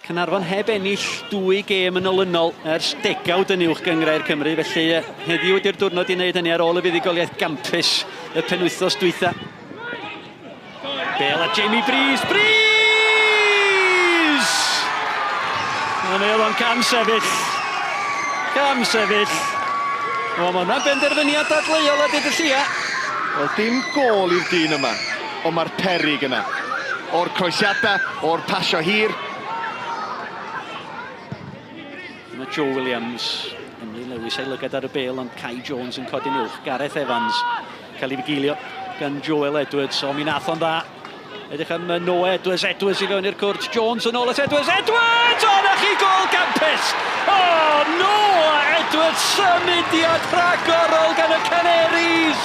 Caernarfon heb ennill 2 gêm yn olynol ers degawd yn Uwch Gynghrair Cymru, felly heddiw ydy'r diwrnod i wneud hynny ar ôl y fuddugoliaeth gampus y penwythnos dwytha. Bale a Jamie Breeze. Breeze! Ond oedd o'n cam sefyll. Cam sefyll. O, mae hwnna'n benderfyniad dadleuol a dyd y llia. Wel, dim gol i'r dyn yma, ond mae'r peryg yna. O'r croesiadau, o'r pasio hir. Mae Joe Williams, Emily Lewis ei lygad ar y bêl, ond Kai Jones yn codi'n uwch. Gareth Evans cael ei figilio gan Joel Edwards, o mi nath o'n dda. Edrych am Noah Edwards i fewn i'r cwrt. Jones yn ôl at Edwards! Edwards! O, na chi gol campus! O, Noah Edwards, symudiad rhagorol gan y Canaries!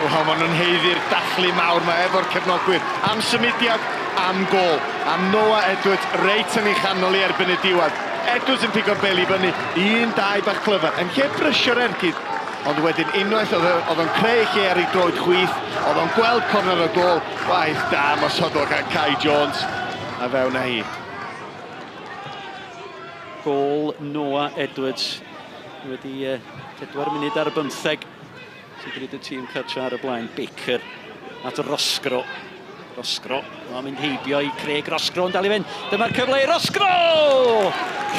O, maen nhw'n heiddi'r dathlu mawr yma efo'r cefnogwyr. Am symudiad, am gol. Am Noah Edwards reit yn ei chanol i erbyn y diwedd. Edwards yn pigo'r bel i fyny. 1-2 bach clyfar. Yn lle brysio'r ergyd. Ond wedyn unwaith oedd o'n creu lle ar ei droed chwith. Oedd o'n gweld corner y gol. Waith da, mosodol gan Kai Jones. A fewn â hi. Gol Noah Edwards wedi 4 munud ar y 15. Sy'n gwneud y tîm cartra ar y blaen. Baker at Rosgro. Rosgro, mae'n mynd heibio i Craig Rosgro yn dal i fynd. Dyma'r cyfle i Rosgro!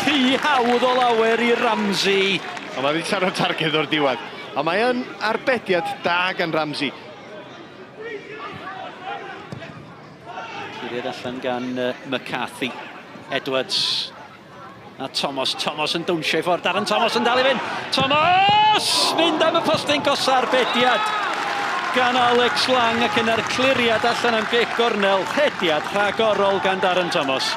Rhy hawdd o lawer i Ramsey. A mae wedi taro targed o'r diwedd. A mae yn arbediad da gan Ramsey. Curiad allan gan McCarthy. Edwards. A Thomas yn dawnsio i ffordd. Darren Thomas yn dal i fynd. Thomas! Mynd am y postyn gosa arbediad gan Alex Lang ac yna'r cliriad allan am Vic Gornel. Hediad rhagorol gan Darren Thomas.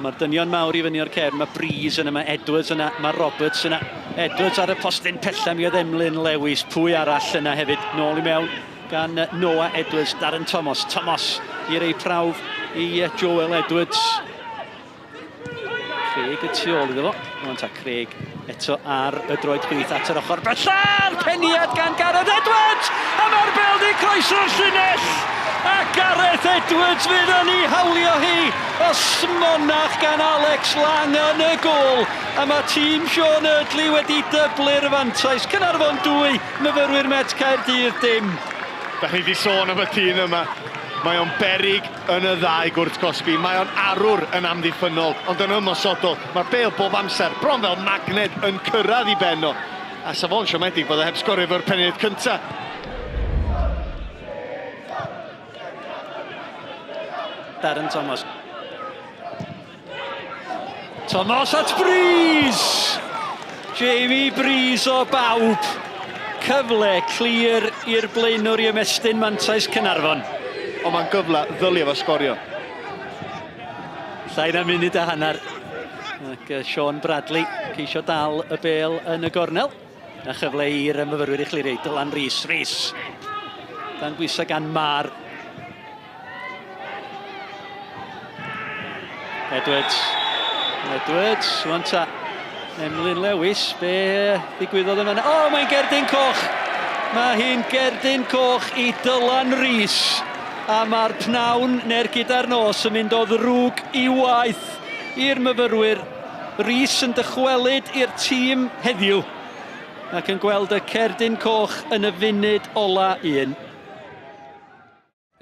Mae'r dynion mawr i fyny o'r cefn. Mae Breeze yna, mae Edwards yna, mae Roberts yna. Edwards ar y postyn pella mi oedd Emlyn Lewis. Pwy arall yna hefyd. Nôl i mewn gan Noah Edwards. Darren Thomas. Thomas i'r ei prawf i Joel Edwards. Craig y tu ôl iddo fo. Ond ta Craig eto ar y droed chwith at yr ochr bellach. Peniad gan Gareth Edwards! A mae'r bel di croeso'r llinell! A Gareth Edwards fydd yn ei hawlio hi o smonach gan Alex Lang yn y gol. A mae tîm Sean Eardley wedi dyblu'r fantais. Caernarfon 2, myfyrwyr Met Caerdydd dim. Da chi wedi sôn am y tîm yma. Mae o'n beryg yn y ddau gwrt Cosby. Mae o'n arwr yn amddiffynol, ond yn ymosodol. Mae'r bêl bob amser, bron fel magnet yn cyrraedd i benno. A sa fo'n siomedig bod e heb sgorio fo'r penniad cynta. Darren Thomas. Thomas at Breeze! Jamie Breeze o bawb. Cyfle clir i'r blaenwr i ymestyn mantais Caernarfon. Ond mae'n gyfle ddylio fo sgorio. Llai na munud a hanner. Ac Sean Bradley ceisio dal y bêl yn y gornel. A chyfle i'r myfyrwyr i chlirio. Dylan Rhys. Dan bwysau gan Mar. Edwards. Wan ta. Emlyn Lewis. Be ddigwyddodd yma? O, mae'n gerdyn coch. Mae hi'n gerdyn coch i Dylan Rhys. A mae'r pnawn neu'r gyda'r nos yn mynd o ddrwg i waith i'r myfyrwyr. Rhys yn dychwelyd i'r tîm heddiw. Ac yn gweld y cerdyn coch yn y funud ola 1.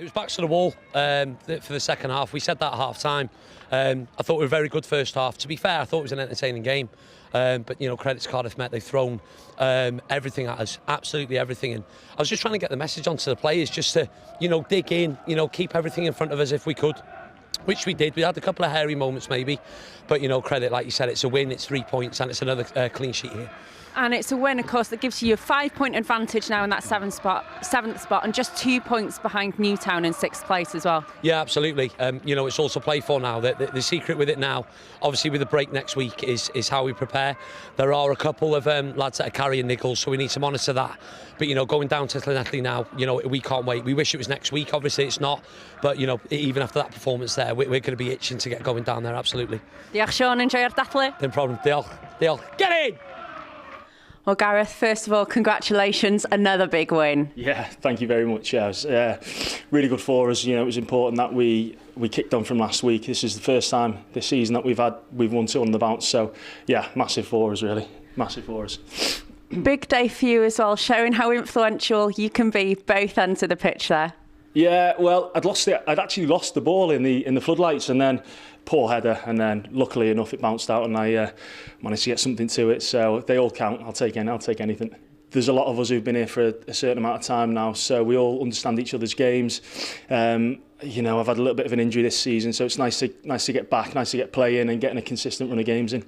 It was backs to the wall for the second half. We said that at half-time. I thought we were very good first half. To be fair, I thought it was an entertaining game. But, you know, credit to Cardiff Met. They've thrown everything at us, absolutely everything. And I was just trying to get the message onto the players, just to, you know, dig in, you know, keep everything in front of us if we could. Which we did. We had a couple of hairy moments maybe. But, you know, credit, like you said, it's a win, it's 3 points, and it's another clean sheet here. And it's a win, of course, that gives you a 5-point advantage now in that seventh spot, and just 2 points behind Newtown in 6th place as well. Yeah, absolutely. You know, it's also play for now. The secret with it now, obviously with the break next week, is how we prepare. There are a couple of lads that are carrying niggles, so we need to monitor that. But, you know, going down to Llanelli now, you know, we can't wait. We wish it was next week. Obviously, it's not. But, you know, even after that performance there, we're going to be itching to get going down there, absolutely. Diolch, Sean. Enjoy your dathlu. No problem. Diolch. Get in! Well, Gareth, first of all, congratulations, another big win. Yeah, thank you very much. Yeah, it was really good for us. You know, it was important that we kicked on from last week. This is the first time this season that we've won 2 on the bounce. So, yeah, massive for us, really. Massive for us. Big day for you as well, showing how influential you can be both ends of the pitch there. Yeah, well, I'd actually lost the ball in the floodlights, and then poor header, and then luckily enough it bounced out, and I managed to get something to it. So they all count. I'll take anything. There's a lot of us who've been here for a certain amount of time now, so we all understand each other's games. You know, I've had a little bit of an injury this season, so it's nice to get back, nice to get playing and getting a consistent run of games in.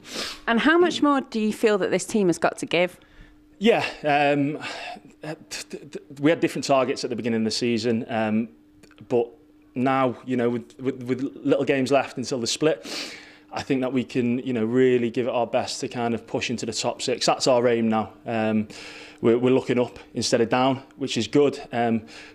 And how much more do you feel that this team has got to give? Yeah, we had different targets at the beginning of the season, but now, you know, with little games left until the split, I think that we can, you know, really give it our best to kind of push into the top 6. That's our aim now. We're looking up instead of down, which is good.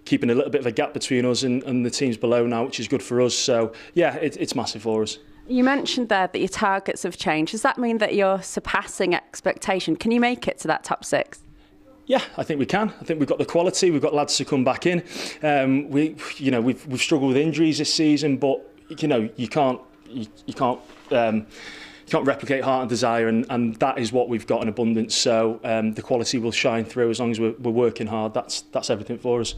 Keeping a little bit of a gap between us and the teams below now, which is good for us. So, yeah, it's massive for us. You mentioned there that your targets have changed. Does that mean that you're surpassing expectation? Can you make it to that top 6? Yeah, I think we can. I think we've got the quality. We've got lads to come back in. We've struggled with injuries this season, but you know you can't replicate heart and desire, and that is what we've got in abundance. So the quality will shine through as long as we're working hard. That's everything for us.